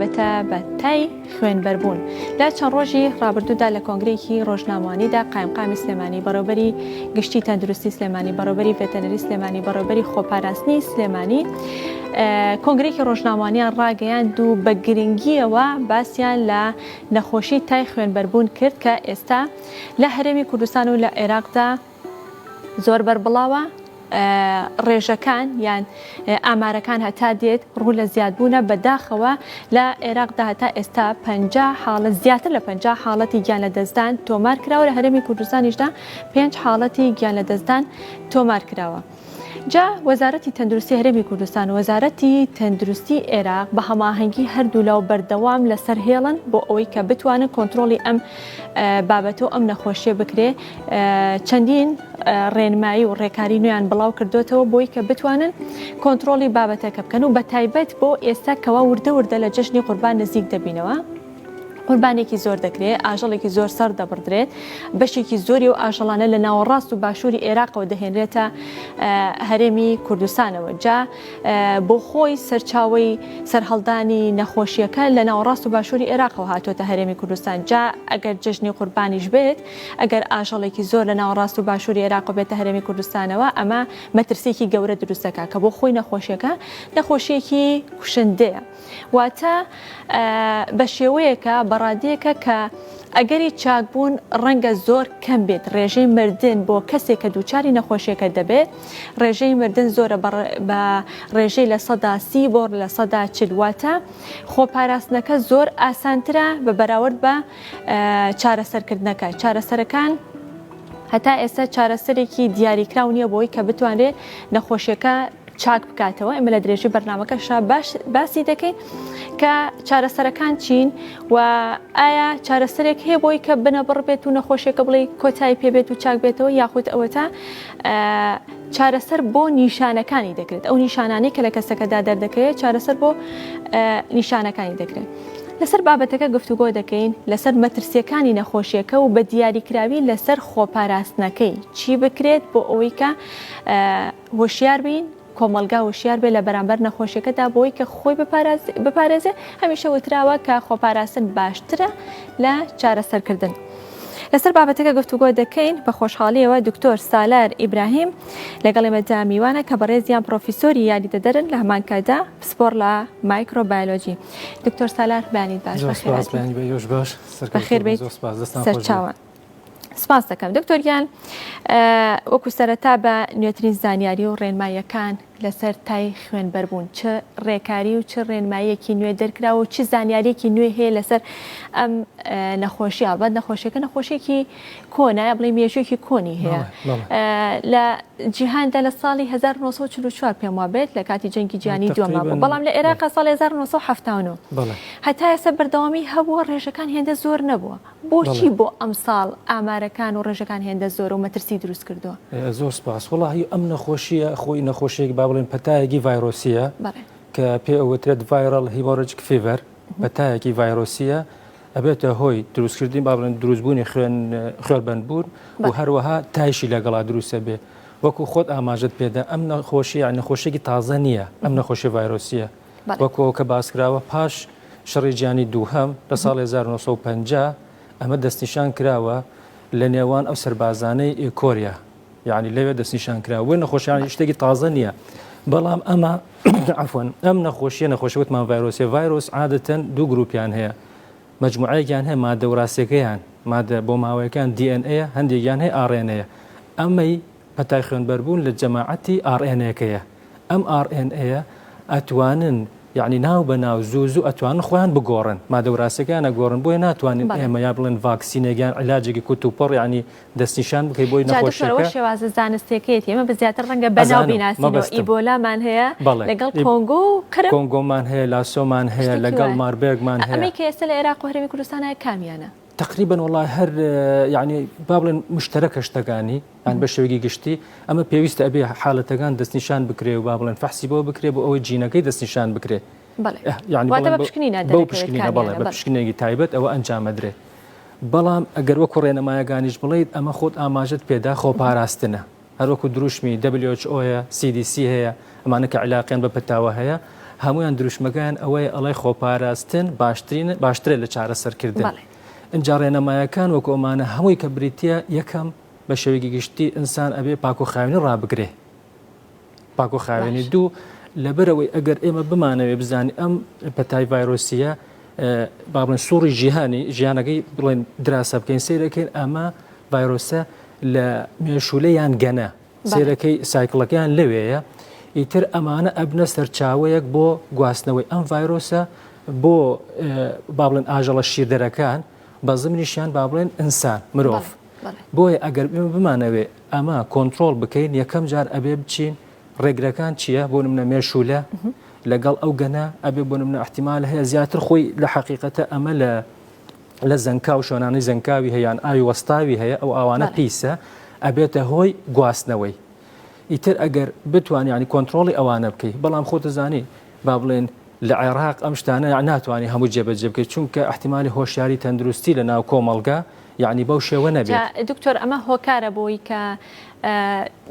بەتە بە تای خوێنبەربوون لە چەند ڕۆژی ڕابردوودا لە کۆنگرێکی ڕۆژنامەوانیدا قایمقامی سلێمانی بەڕێوەبەری گشتی تەندروستی سلێمانی بەڕێوەبەری ڤێتەنەری سلێمانی بەڕێوەبەری خۆپاراستنی سلێمانی کۆنگرێکی ڕۆژنامەوانیان ڕاگەیاند و بە گرنگیەوە باسییان لە نەخۆشی تای خوێنبەربوون کرد کە ئێستا لە هەرێمی کوردستان و لە عێراقدا زۆر بەربڵاوە ڕێژەکان یان ئامارەکان هەتا دێت ڕوو لە زیادبوونە بەداخەوە لە عێراقدا هەتا ئێستا 50 حاڵەت زیاتر لە 50 حاڵەتی گیان لە دەستدان تۆمار کراوە لە هەرێمی کوردستانیشدا 5 حاڵەتی گیان لە دەستدان تۆمار کراوە. جا وەزارەتی تەندروستی هەرێمی کوردستان و وەزارەتی تەندروستی عێراق بە هەماهەنگی هەردوو لەو بەردەوام لەسەر هێڵن بۆ ئەوەی کە بتوانن کۆنتترۆلی ئەم بابەتە و ئەم نەخۆشیە بکرێ چەندین ڕێنمایی و ڕێکاری نوێیان بڵاو کردوێتەوە بۆی کە بتوانن کۆنتترۆلی بابەتەکە بکەن و بە تایبەت بۆ ئێستا کەوا وردە وردە لە جەژنی قوربان نزیک دەبینەوە. قوربانێکی زۆر دەکرێت ئاژەڵێکی زۆر سەر دەبڕدرێت بەشێکی زۆری و ئاژەڵانە لە ناوەڕاست و باشووری عێراقەوە دەهێنرێتە هەرێمی کوردستانەوە جا بۆ خۆی سەرچاوی سەرهەڵدانی نەخۆشیەکە لە ناوەڕاست و باشووری عێراقەوە هاتوۆتە هەرێمی کوردستان جا ئەگەر جژنی قوربانیش بێت ئەگەر ئاژەڵێکی زۆر لە ناوەڕاست و باشووری عێراق بێتە هەرێمی کوردستانەوە ئەمە مەترسێکی گەورە دروستەکە کە بۆ خۆی نەخۆشیەکە نەخۆشیەکی کوشندەیە واتە بە شێوەیەکە بەڕادەیەکە کە ئەگەری چاکبوون ڕەنگە زۆر کەم بێت ڕێژەی مردن بۆ کەسێک کە دووچاری نەخۆشیەکە دەبێت ڕێژەی مردن زۆرە بە ڕێژەی لە 130 بۆ لە 140 واتە خۆپاراستنەکە زۆر ئاسانترە بە بەراورد بە چارەسەرکردنەکە چارەسەرەکان هەتا ئێستا چارەسەرێکی دیاریکراو نییە بۆی کە بتوانرێت نەخۆشیەکە چاک بکاتەوە ئێمە لە درێژی بەرنامەکەشا باسی دەکەین کە چارەسەرەکان چین و ئایا چارەسەرێک هەیە بۆی کە بنە بڕبێت و نەخۆشیەکە بڵێ کۆتایی پێبێت و چاک بێتەوە یاخود ئەوە تا چارەسەر بۆ نیشانەکانی دەکرێت ئەو نیشانانەی کە لە کەسەکەدا دەردەکەوێت چارەسەر بۆ نیشانەکانی دەکرێت. لەسەر بابەتەکە گفتوگۆ دەکەین لەسەر مەترسیەکانی نەخۆشیەکە و بە دیاریکراوی لەسەر خۆپاراستنەکەی چی بکرێت بۆ ئەوەی کە هۆشیار بین کۆمەلگا وشیار بێ لە بەرامبەر نەخۆشیەکەدا بۆی کە خۆی بپارێزێ هەمیشە وتراوە کە خۆپاراستن باشترە لە چارەسەرکردن. لەسەر بابەتەکە گفتوگۆ دەکەین بە خۆشحاڵیەوە دکتۆر سالار ئیبراهیم لەگەڵ ئێمەدا میوانە کە بەڕێزیان پرۆفیسۆری یاریدەدەرن لە هەمانکەدا پسپۆر لە مایکرۆبایۆلۆژی. دکتۆر سالار بەیانیت باش بەخێر بیت سەرچاوە. سپاس دەکەم دکتۆریان وەکو سەرەتا بە نوێترین زانیاری و ڕێنماییەکان لەسەر تای خوێنبەربوون چ ڕێکاری و چ ڕێنماییەکی نوێ دەرکراوە و چ زانیارێکی نوێ هەیە لەسەر ئەم نەخۆشی ئابەت نەخۆشیەکە نەخۆشیێکی کۆنایە بڵێ مێژوێکی کۆنی هەیە لە جیهاندا لە ساڵی 1944 پێم وابێت لە کاتی جەنگی جیهانی دووەمە بوو بەڵام لە عێراق ساڵی 1970 هەتا ئێستا بەردەوامی هەبووە ڕێژەکان هێندە زۆر نەبووە بۆچی بۆ ئەم ساڵ ئامارەکان و ڕێژەکان هێندە زۆر و مەترسی دروست کردووە؟ زۆر سپاس وڵی ئەم نەخۆشیە خۆی نەخۆشیێک با بڵێن پەتایەکی ڤایرۆسیە کە پێ ئەوترێت ڤایرال هیمۆرەجیک فیڤەر پەتایەکی ڤایرۆسیە ئەبێتە هۆی دروستکردنی با بڵێن دروستبوونی خوێنبەربوون و هەروەها تایشی لەگەڵا دروستە بێ وەکو خۆت ئاماژت پێدا ئەم نەخۆشیە نەخۆشیێکی تازە نییە ئەم نەخۆشی ڤایرۆسیە وەکو کە باسکراوە پاش شەڕی جیهانی دووهەم لە ساڵی 1950 ئەمە دەستنیشان کراوە لە نێوان ئەو سەربازانەی کۆریا یعنی لەوێ دەستنیشان کراوە وێ نەخۆشییان شتێکی تازە نییە بەڵام ئەمە عفوەن ئەم نەخۆشیە نەخۆشیوتمان ڤایرۆسیە ڤایرۆس عادەتەن دوو گروپیان هەیە مەجموعەیەکیان هەیە مادە وراثیەکەیان مادە بۆ ماوەیەکان DNA هەندێکیان هەیە RNA ئەمەی پەتای خوێنبەربوون لە جەماعەتی RNA-کەیە ئەم RNA ئەتوانن یعنی ناو بە ناو زوو ئەتوانن خۆیان بگۆڕن مادە وراثیەکان ئەگۆڕن بۆیە ناتوانین ئێمە یا بڵێن ڤاکسینێکیان علاجێکی کوتوپڕ یعنی دەستنیشان بکەی بۆی نەخۆشیەکە شێوازە زانستیەکەیەتی ئێمە بە زیاتر ڕەنگە بەناو بیناسینەوە ئیبۆلامان هەیە لەگەڵ کۆنگۆ و کرم کۆنگۆمان هەیە لاسۆمان هەیە لەگەڵ ماربێرگمان هەیە ئەمەی کە ئێستا لە عێراق و هەرێمی کوردستانە کامیانە تقریبا والله هەر یعنی با بڵێن مشتەرەکە شتەکانی یان بە شێوەیەکی گشتی ئەمە پێویستە ئەبێ حاڵەتەکان دەستنیشان بکرێ و با بڵێن فەحسی بۆ بکرێ بۆ ئەوەی جینەکەی دەستنیشان بکرێ بۆ پشکنێکی تایبەت ئەوە ئەنجامەدرێت بەڵام ئەگەر وەکو ڕێنەمایەکانیش بڵێیت ئەمە خۆت ئاماژت پێدا خۆپاراستنە هەروەکو دروشمی WHO هەیە CDC هەیە ئەمانە کە علاقیان بە پەتاوە هەیە هەمویان دروشمەکان ئەوەی ئەڵێ خۆپاراستن باشترێت لە چارەسەرکردن. اینجا ڕێنەمایەکان وەکو ئەمانە هەمووی کە بریتە یەکەم بە شێوەیەکی گشتی ئینسان ئەبێ پاکوخاوێنی ڕابگرێ. پاکوخاوێنی دوو لەبەرەوەی ئەگەر ئێمە بمانەوێ بزانانی ئەم پەتای ڤایرۆسیە با بڵێن سووڕی ژیانەکەی بڵێن دراسە بکەین سیرەکەین ئەمە ڤایرۆسە لە مێشولەیان گەنە سیرەکەی سایکڵەکەیان لەوەیە ئیتر ئەمانە ئەبنە سەرچاوەیەک بۆ گواستنەوەی ئەم ڤایرۆسە بۆ با بڵێن ئاژەڵە شیردەرەکان بە زمنیشیان با بڵێن ئینسان مرۆڤ. بۆیە ئەگەر بمانەوێ ئەمە کۆنتترۆل بکەین یەکەم جار ئەبێ بچین ڕێگرەکان چییە بۆ نمونە مێشولە لەگەڵ ئەو گەنە ئەبێ بۆ نمونە احتیمال هەیە زیاتر خۆی لە حقیقەتە ئەمە لە زەنکا و شۆنانی زەنکاوی هەیەیان ئاوی وەستاوی هەیە ئەو ئاوانە پیسە ئەبێتە هۆی گواستنەوەی. ئیتر ئەگەر بتوانانی ینی کۆنتترۆلی ئەوانە بکەیت بەڵام خۆتەزانی با بڵێن لە عێراق ئەم شتانە ناتوانانی هەموو جێبەجێ بکەیت چونکە احتیمالی هۆشیاری تەندروستی لە ناو کۆمەڵگا یعنی بەو شێوە نەبێت. دکتۆر ئەمە هۆکارە بۆی کە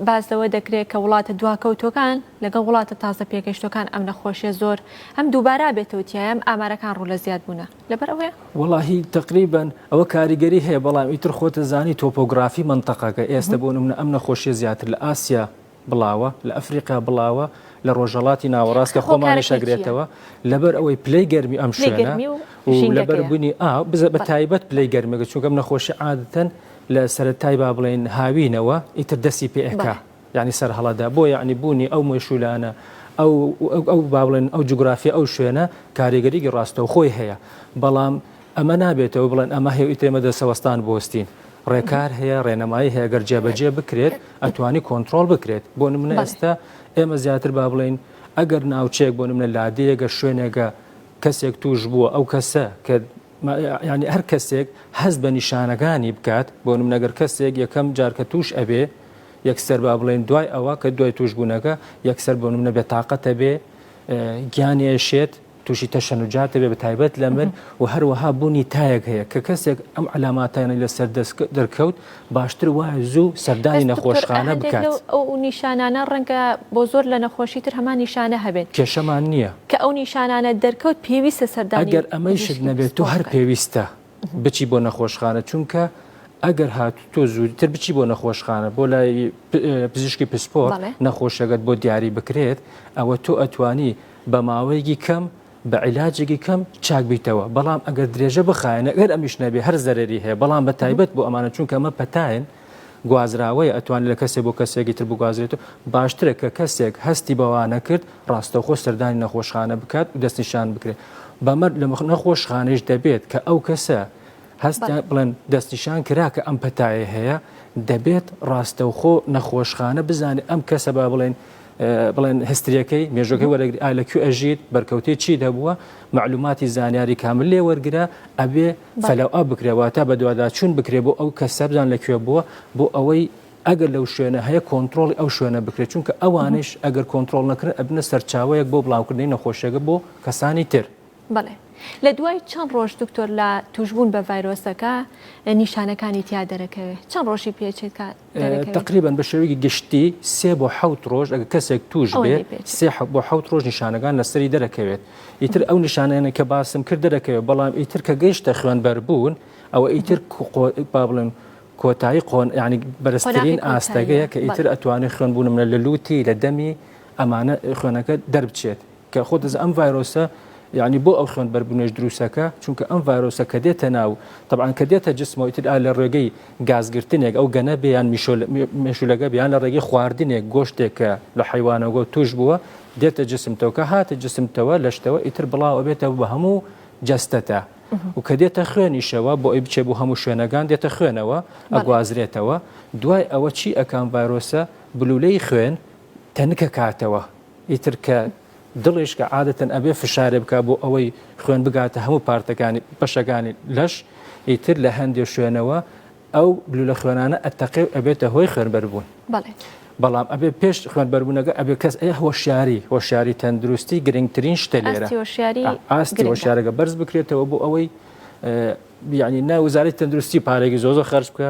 بازەوە دەکرێت کە وڵاتە دواکەوتەکان لەگەڵ وڵاتە تازە پێگەشتەکان ئەم نەخۆشیە زۆر ئەم دووبارە بێتەوەتیە ئەم ئامارەکان ڕوو لە زیاد بوونە لەبەر ئەوەیە؟ وەڵاهی تقریبەن ئەوە کاریگەری هەیە بەڵام ئیتر خۆتە زانی تۆپۆگرافی منتەقەکە ئێستا بۆ نمونە ئەم نەخۆشیە زیاتر لە ئاسیا بڵاوە لە ئەفریقا بڵاوە لە ڕۆژەڵاتی ناوەڕاست کە خۆمانی شەگرێتەوە لەبەر ئەوەی پلەی گەرمی ئەم شوێنە و لەبەر بوونی بە تایبەت پلەی گەرمەکە چونکە ئەم نەخۆشی عادەتەن لە سەرەتای با بڵێن هاوینەوە ئیتر دەستی پێەکە یعنی سەر هەڵەدا بۆ یعنی بوونی ئەو مێشولانە ئەو با بڵێن ئەو جوگرافی ئەو شوێنە کاریگەریی ڕاستەوە خۆی هەیە بەڵام ئەمە نابێتەوە بڵێن ئەمە هەیە ئیتێمە دەسەوەستان بۆستین. ڕێکار هەیە ڕێنەمایی هەیە گەر جێبەجێ بکرێت ئەتوانی کۆنتترۆل بکرێت بۆ نمونە ئێستا ئێمە زیاتر با بڵێن ئەگەر ناوچێک بۆ نمونە لادەیەگە شوێنێکە کەسێک توش بووە ئەو کەسە کە ینی هەر کەسێک هەست بە نیشانەکانی بکات بۆ نمونەگەر کەسێک یەکەم جارکە توش ئەبێ یەکسەر با بڵێن دوای ئەوە کە دوای توش بوونەکە یەکسەر بۆ نمونە بێتاقەتە بێ گیانێشێت تووشی تەشەنوجاتە بێ بە تایبەت لە من و هەروەها بوونی تایەک هەیە کە کەسێک ئەم علاماتانە لەسەر دەرکەوت باشتر وایە زوو سەردانی نەخۆشخانە بکات. ئەو نیشانانە ڕەنگە بۆ زۆر لە نەخۆشی تر هەمان نیشانە هەبێت کێشەمان نییە کە ئەو نیشانانە دەرکەوت پێویستە سەردانی ئەگەر ئەمەی شت نەبێت تۆ هەر پێویستە بچی بۆ نەخۆشخانە چونکە ئەگەر هات تۆ زووتر بچی بۆ نەخۆشخانە بۆ لای پزیشکی پسپۆر نەخۆشەکەت بۆ دیاری بکرێت ئەوە تۆ ئەتوانی بە ماوەیەکی کەم بە عیلاجێکی کەم چاک بیتەوە بەڵام ئەگەر درێژە بخایەنە ئەگەر ئەمیش نەبێ هەر زەرری هەیە بەڵام بە تایبەت بۆ ئەمانە چونکە ئەمە پەتاین گوازراوەیە ئەتوانێت لە کەسێک بۆ کەسێکی تر بگوازرێتەوە باشترە کە کەسێک هەستی بەوانە کرد ڕاستەوخۆ سەردانی نەخۆشخانە بکات و دەستنیشان بکرێت بەمەر لە نەخۆشخانەش دەبێت کە ئەو کەسە هەستیان بڵێن دەستنیشان کرا کە ئەم پەتایە هەیە دەبێت ڕاستەوخۆ نەخۆشخانە بزانێت ئەم کەسە با بڵێن هەستریەکەی مێژۆکەی وەرەگری لەکوێ ئەژیت بەرکەوتێ چی دەبووە معلوماتی زانیاری کامل لێ وەرگرا ئەبێ فەلەو بکرێواتە بە دوواداچوون بکرێ بۆ ئەو کەسە بزان لەکوێ بووە بۆ ئەوەی ئەگەر لەو شوێنە هەیە کۆنتترۆلی ئەو شوێنە بکرێت چونکە ئەوانش ئەگەر کۆنتترۆل نەکردن ئەبنە سەرچاوەیەک بۆ بڵاوکردنی نەخۆشیەکە بۆ کەسانی تر. بەڵێ لە دوای چەند ڕۆژ دکتۆر لە توشبوون بە ڤایرۆسەکە نیشانەکانی تیا دەرەکەوێت چەند ڕۆژی پێچێت تقریبان بە شێوەیەکی گشتی 3 بۆ 7 ڕۆژ ئەگە کەسێک توش بێت 3 بۆ 7 ڕۆژ نیشانەکان لەسەری دەرەکەوێت ئیتر ئەو نیشانەیە کە باسم کرد دەرەکەوێت بەڵام ئیتر کە گەیشتە خوێنبەربوون ئەوە ئیتر با بڵێن کۆتایی ینی بەرزترین ئاستەگەیە کە ئیتر ئەتوانێت خوێنبوون منە لە لوتی لە دەمی ئەمانە خوێنەکە دەربچێت کە خۆ دەز ئەم ڤایرۆسە یعنی بۆ ئەو خوێنبەربوونێش دروستەکە چونکە ئەم ڤایرۆسە کە دێتە ناو طبعاً کە دێتە جسمەوە ئیتر لە ڕێگەی گازگرتنێک ئەو گەنە بیان مێشولەکە بیان لە ڕێگەی خواردنێک گۆشتێک کە لە حیوانەوە توش بووە دێتە جسمتەوە کە هاتە جسمتەوە لەشتەوە ئیتر بڵاو بێتەوە بە هەموو جەستەتە و کە دێتە خوێنیشەوە بۆ ئەی بچێ بۆ هەموو شوێنەکان دێتە خوێنەوە ئەگوازرێتەوە دوای ئەوە چی ئەکان ڤایرۆسە بلولەی خوێن تەنکە کاتەوە ئیتر کە دڵیش کە عادەتەن ئەبێ فشارێ بکە بۆ ئەوەی خوێن بگاتە هەموو پارتەکانی بەشەکانی لەش ئیتر لە هەندێک شوێنەوە ئەو بلولە خوێنانە ئەتەقێ ئەبێتە هۆی خوێنبەربوون بەڵام ئەبێ پێش خوێنبەربوونەکە ئەبێ کەس هۆشیاری تەندروستی گرنگترین شتە لێرە ئاستی هۆشیارەکە بەرز بکرێتەوە بۆ ئەوەی یعنی ناوزاری تەندروستی پارێکی زۆر خەرج بکە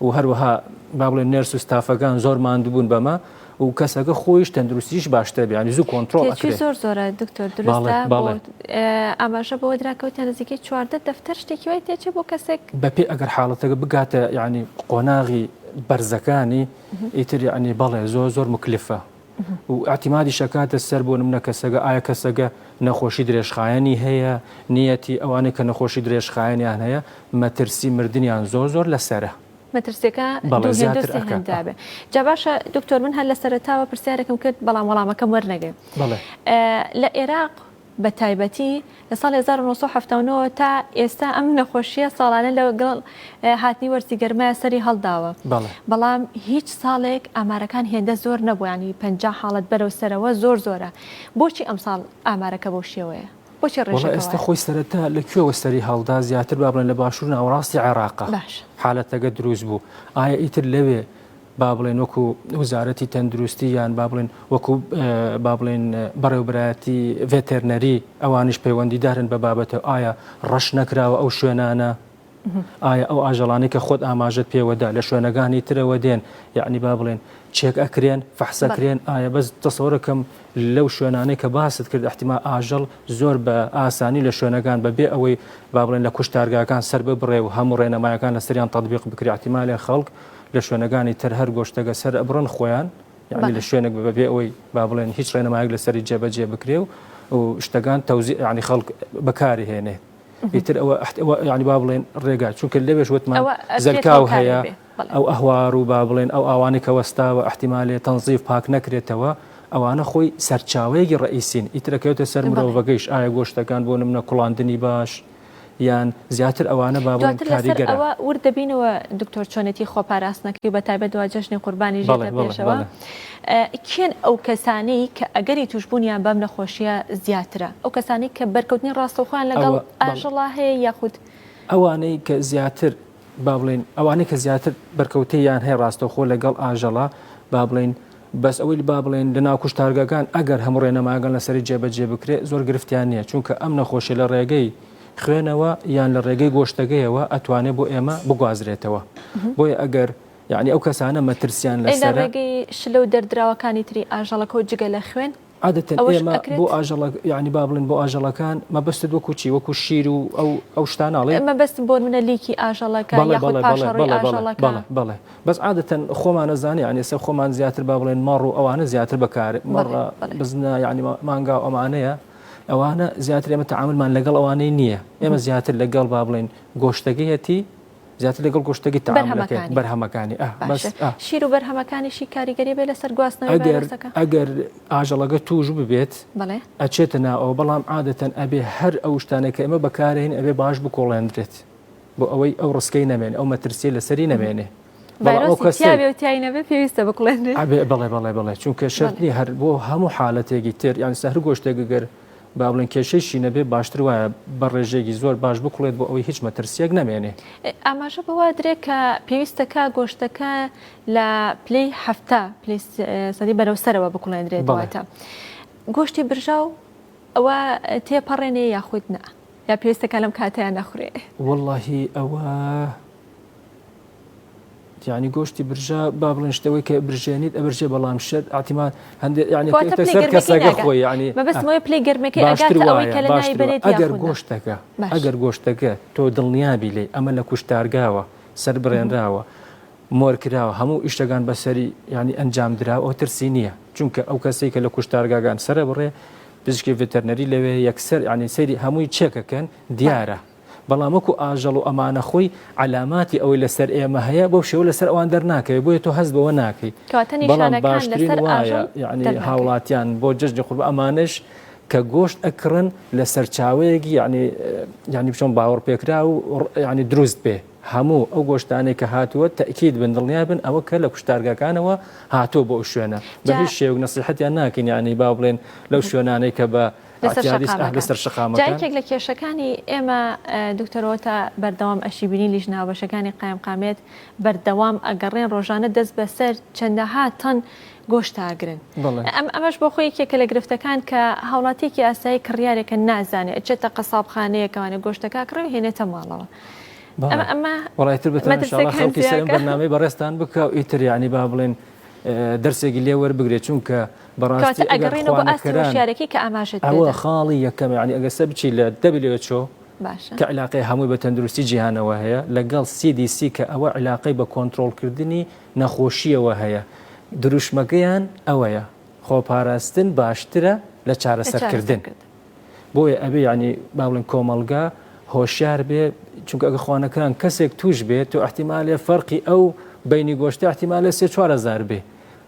و هەروەها با بڵێن نێرس و ستافەکان زۆر ماندووبوون بەمە و کەسەکە خۆیش تەندروستیش باشتر بێ ینی زوو کۆنتڕۆڵ ئەکرێت. زۆر زۆرە دکتۆر دروستە ئاماژە بۆ دراکەوتە نزیکەی 14 دەفتەر شتێکی وای تێچێت بۆ کەسێک بەپێ ئەگەر حاڵەتەکە بگاتە ینی قۆناغی بەرزەکانی ئیتر ینی بەڵێ زۆر مکلفە و ئاعتیمادی شکاتە سەر بۆ نمونە کەسەکە ئایا کەسەکە نەخۆشی درێژخایەنی هەیە نیەتی ئەوانەی کە نەخۆشی درێژخایەنیان هەیە مەترسی مردیان زۆر لەسرە مەترسیەکە هەندابێ جا باشە دکتۆر من هەر لە سەرتاوە پرسیارێکم کرد بەڵام وەڵامەکەم وەرنەگەی لە عێراق بە تایبەتی لە ساڵ 1970 تا ئێستا ئەم نەخۆشیە ساڵانە لەگەڵ هاتنی وەرزیگەرمایە سەری هەڵداوە بەڵام هیچ ساڵێک ئامارەکان هێندە زۆر نەبووانی 50 حاڵەت بەرەو سەرەوە زۆرە بۆچی ئەم ساڵ ئامارەکە بۆ شێوەیە بۆچی ڕێژەکە ئێستا خۆی سەرەتا لەکوێوە سەری هەڵدا زیاتر با بڵێن لە باشوور ناوەڕاستی عێراقا حالەتەکە دروست بوو ئایا ئیتر لەوێ با بڵێن وەکو وزارەتی تەندروستی یان با بڵێن وەکو با بڵێن بەڕێوەبرایەتی ڤێتێرنەری ئەوانش پەیوەندیدارن بە بابەتەوە ئایا ڕەش نەکراوە ئەو شوێنانە ئایا ئەو ئاژەڵانەی کە خۆت ئاماژت پێوەدا لە شوێنەکانی ترەوە دێن یعنی با بڵێن چێک ئەکرێن فەحسەکرێن ئایا بەس تەسەوڕەکەم لەو شوێنانەی کە باست کرد احتیمال ئاژەڵ زۆر بە ئاسانی لە شوێنەکان بەبێ ئەوەی با بڵێن لە کوشتارگاکان سەر ببڕێ و هەموو ڕێنەمایەکان لە سەریان تەطبیق بکرێ احتیمالێ خەڵک لە شوێنەکانی تر هەر گۆشتەکە سەر ئەبڕن خۆیان یعنی لە شوێنێک بەبێ ئەوەی با بڵێن هیچ ڕێنەمایەک لەسەری جێبەجێ بکرێ و شتەکان تەوزیع ینی خەڵک بەکاری هێنێ ئیتر ئەوە ینی با بڵێن ڕێگا چونکە لەوێش وتمان زەرکاو هەیە ئەو ئەهوار و با بڵێن ئەو ئاوانی کە وەستاوە احتیمالێ تەنزیف پاک نەکرێتەوە ئەوانە خۆی سەرچاوەیەکی ڕئیسین ئیترەکەوتە سەر مرۆڤەکەیش ئایا گۆشتەکان بۆ نمونە کوڵاندنی باش یان زیاتر ئەوانە با بڵێن کاریگەرە ئەوە وردەبینەوە دکتۆر چۆنێتی خۆپاراستنەکەی بە تایبەت دوای جەژنی قوربانی ژێتە پێشەوە کێن ئەو کەسانی کە ئەگەری توشبوونیان بەم نەخۆشیە زیاترە ئەو کەسانی کە بەرکەوتنی ڕاستەوخۆیان لەگەڵ ئاژەڵا هەیە یاخود ئەوانەی کە زیاتر با بڵێن ئەوانەی کە زیاتر بەرکەوتیان هەیە ڕاستەوخۆ لەگەڵ ئاژەڵا با بڵێن بەس ئەوەی با بڵێن لە ناو کوشتارگاکان ئەگەر هەموو ڕێنەماگەن لەسەری جێبەجێ بکرێ زۆر گرفتیان نییە چونکە ئەم نەخۆشی لە ڕێگەی خوێنەوە یان لە ڕێگەی گۆشتەکەیەوە ئەتوانێت بۆ ئێمە بگوازرێتەوە بۆیە ئەگەر یعنی ئەو کەسانە مەترسیان لەسەر ڕێگەی شلە و دەردراوەکانی تری ئاژەڵەکە و جگە لە خوێن عادەتەن ئێمە بۆ ئاژەڵ یعنی با بڵێن بۆ ئاژەڵەکان مەبەستت وەکو چی وەکو شیر و ئەو شتاناڵێ مەبەستم بۆ منە لیکی ئاژەڵەکە یاخود پاشەڕۆی ئاژەڵەکە بەڵێ بەس عادەتەن خۆمان نەزانێ یعنی ئێستا خۆمان زیاتر با بڵێن مەڕ و ئەوانە زیاتر بەکار مەڕە بزنە یعنی مانگا ئەمانەیە ئەوانە زیاتر ئێمە تەعاملمان لەگەڵ ئەوانەی نییە ئێمە زیاتر لەگەڵ با بڵێن گۆشتەکەیەتی زیاتر لەگەڵ گۆشتەکەی تەعاملەکەی بەرهەمەکانی شیر و بەرهەمەکانیشی کاریگەری بێ لەسەر گواستنەوەی ڤایرۆسەکە ئەگەر ئاژەڵەکە توش ببێت ئەچێتە ناوەوە بەڵام عادەتەن ئەبێ هەر ئەو شتانێک کە ئێمە بەکارهێن ئەبێ باش بکۆڵێندرێت بۆ ئەوەی ئەو ڕسکەی نەمێنێ ئەو مەترسیە لەسەری نەمێنێ پێویستە بکڵێنێت بەڵێ چونکە شەرنی هەر بۆ هەموو حالەتێکی تر یان سەر گۆشتێکگەر با بڵێن کێشەیشی نەبێ باشتر وایە بە ڕێژێکی زۆر باش بکڵێت بۆ ئەوەی هیچ مەترسیەک نەمێنێ ئاماژە بەوا درێت کە پێویستەکە گۆشتەکە لە پلەی هەفتە سەدی بەرەو سەرەوە بکڵێنرێت دواتە گۆشتی برژاو ئەوە تێپەڕێنێ یاخود نا یا پێویستەکە لەم کاتیان نەخورێ وەڵڵاهی ئەوە یعنی گۆشتی برژە با بڵێن شتەوەی کە برژێنیت ئەبرژێ بەڵام شەر ئاحتیمال هەندێک یعنی سەر کەسەکە خۆی یعنی مەبەستمەوەی پلەی گەرمەکەی ئەگەر کە لە نای بێت ئەگەر گۆشتەکە تۆ دڵنیابی لێ ئەمە لە کوشتارگاوە سەر بڕێنراوە مۆر کراوە هەموو ئیشتەکان بەسەری ینی ئەنجام دراوە ئەو ترسی نییە چونکە ئەو کەسێک کە لە کوشتارگاکان سرە بڕێ پزیشکی ڤێتەرنەری لەوێ یەکسەر ینی سەیری هەمووی چێکەکەن دیارە بەڵام وەکو ئاژەڵ و ئەمانە خۆی علاماتی ئەوەی لەسەر ئێمە هەیە بۆ شێوە لەسەر ئەوان دەرناکەوێت بۆیە تۆ هەست بەوە ناکەی بەڵام باشترین وایە یعنی هاوڵاتیان بۆ جەژنی قوربان ئەمانش کە گۆشت ئەکڕن لە سەرچاوەیەکی یعنی بچۆن باوەڕ پێکرا و یعنی دروست بێ هەموو ئەو گۆشتانێک کە هاتووە تەکید بن دڵنیا بن ئەوە کە لە کوشتارگاکانەوە هاتووە بۆ ئەو شوێنە بە هیچ شێوک نەسیحەتیان ناکەین یعنی با بڵێن لەو شوێنانەی کە بە لەسەر شقامەکان جایەکێک لە کێشەکانی ئێمە دکتۆرەوە تا بەردەوام ئەشیبینی لیژ ناوبەشەکانی قایمقامێت بەردەوام ئەگەڕێن ڕۆژانە دەست بەسەر چەندەها تەن گۆشت ئاگرن ئەمەش بۆ خۆی یەکێکە لە گرفتەکان کە هاوڵاتێکی ئاسایی کڕیارێکە نازانێت ئەچێتە قەسابخانەیەکەوانە گۆشتەکە کڕێ هێنێتە ماڵەوە وڵایتر بەرنامەی بەڕێستان بکە و ئیتر یعنی با بڵێن دەرسێکی لێ وەربگرێت چونکە بەڕاستی ئەگەڕێنەوە بە ئاستی هۆشیارەکەی کە ئاماژەت ئەوە خاڵی یەکەم ینی ئەگەسە بچی لە WHO باشە کە علاقەی هەمووی بە تەندروستی جیهانەوە هەیە لەگەڵ CDC کە ئەوە علاقەی بە کۆنتترۆلکردنی نەخۆشیەوە هەیە دروشمەکەیان ئەوەیە خۆپاراستن باشترە لە چارەسەرکردن بۆیە ئەبێ ینی باڵن کۆمەلگا هۆشیار بێ چونکە ئەگە خوانەکان کەسێک توش بێت تو احتیمالێ فەرقی ئەو بینی گۆشتی احتیمالە 3-4 بێ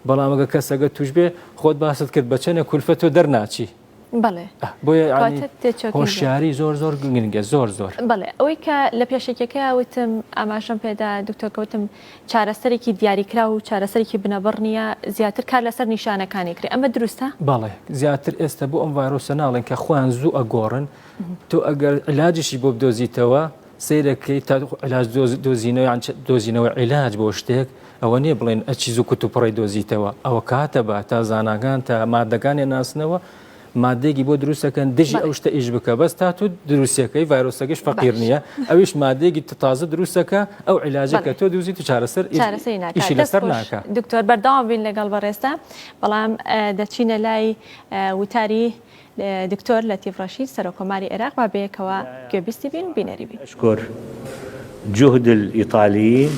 بەڵام ئەگە کەسەگە توش بێ خۆت باست کرد بەچەنە کولفەت و دەرناچی بەڵێ بۆیە هۆشیاری زۆر گرنگە زۆر بەڵێ ئەوەی کە لە پێشێکەکە وتم ئاماژەم پێدا دکتۆرکەوتم چارەسەرێکی دیاریکرا و چارەسەرێکی بنەبڕ نیە زیاتر کار لەسەر نیشانەکانی کرێ ئەمە دروستە؟ بەڵێ زیاتر ئێستا بۆ ئەم ڤایرۆسە ناڵێن کە خۆیان زوو ئەگۆڕن تۆ ئەگەر علاجیشی بۆ بدۆزیتەوە سیرەکەی تا علاج دۆزینەوە عیلاج بۆ شتێک ئەوە نییە بڵێن ئەچی زوو کت و پڕی دۆزیتەوە ئەوە کاتە بە تا زاناگان تا مادەکانی ناسنەوە مادێکی بۆ دروستەکەن دژی ئەو شتە ئیش بکە بەس تا تو دروستەکەی ڤایرۆسەکەش فەقیر نییە ئەویش مادێکی تازە دروستەکە ئەو عیلاجەکە تۆ دوزی تو چارەسەر ئیشی لەسەر ناکە. دکتۆر بەردەوام بین لەگەڵ بەڕێستا بەڵام دەچینە لای وتاری دکتۆر لەتیف ڕەشید سەرۆکۆماری عێراق با بەیەکەوە گوێبیستی بین و بینەری بین. أشكر جهد الإيطاليين